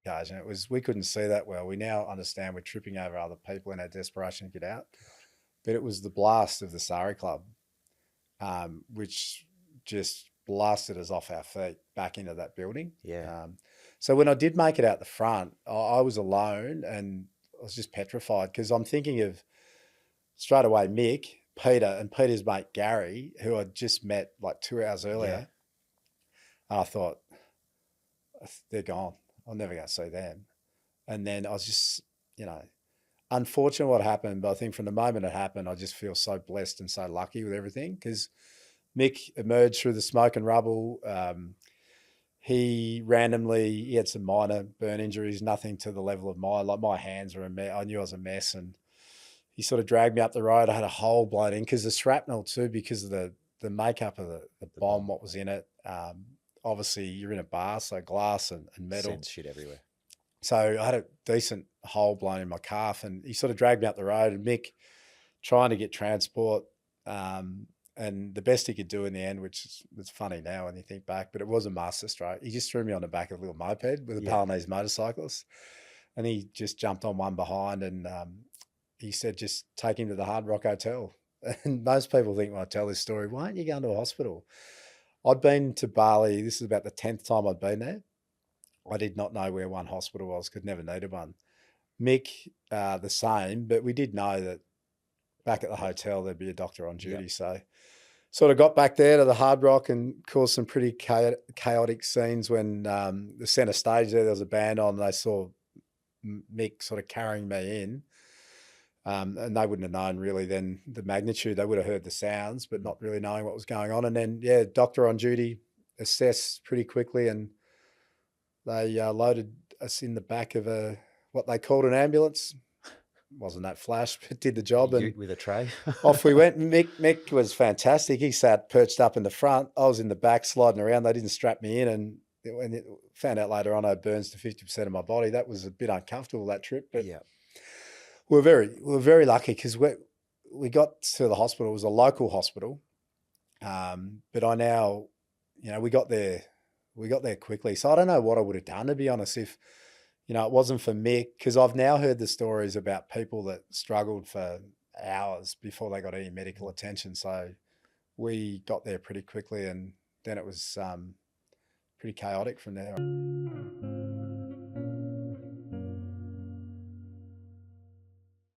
occasion. We couldn't see that well. We now understand we're tripping over other people in our desperation to get out. But it was the blast of the Surrey Club, which just blasted us off our feet back into that building. Yeah. So when I did make it out the front, I was alone and I was just petrified because I'm thinking of straight away Mick, Peter, and Peter's mate Gary, who I'd just met like 2 hours earlier. I thought, they're gone. I'm never going to see them. And then I was just, unfortunate what happened, but I think from the moment it happened, I just feel so blessed and so lucky with everything because Mick emerged through the smoke and rubble. He had some minor burn injuries, nothing to the level of mine. Like my hands were a mess. I knew I was a mess, and he sort of dragged me up the road. I had a hole blown in because the shrapnel too, because of the makeup of the bomb, what was in it. Obviously, you're in a bar, so glass and metal. Sends shit everywhere. So I had a decent hole blown in my calf, and he sort of dragged me up the road, and Mick trying to get transport. And the best he could do in the end, which is funny now when you think back, but it was a master stroke. He just threw me on the back of a little moped with a Balinese motorcyclist, and he just jumped on one behind, and he said, just take him to the Hard Rock Hotel. And most people think when I tell this story, why aren't you going to a hospital? I'd been to Bali. This is about the 10th time I'd been there. I did not know where one hospital was, could never needed one. Mick, the same, but we did know that back at the hotel there'd be a doctor on duty. So sort of got back there to the Hard Rock and caused some pretty chaotic scenes when the centre stage there was a band on, and they saw Mick sort of carrying me in. And they wouldn't have known really then the magnitude. They would have heard the sounds, but not really knowing what was going on. And then, doctor on duty assessed pretty quickly, and they loaded us in the back of what they called an ambulance. Wasn't that flash, but did the job. And with a tray. off we went. Mick was fantastic. He sat perched up in the front. I was in the back sliding around. They didn't strap me in, and when it found out later on I had burns to 50% of my body. That was a bit uncomfortable, that trip. But we were very lucky because we got to the hospital. It was a local hospital, but I now, we got there quickly. So I don't know what I would have done, to be honest, if it wasn't for Mick, because I've now heard the stories about people that struggled for hours before they got any medical attention. So we got there pretty quickly, and then it was pretty chaotic from there.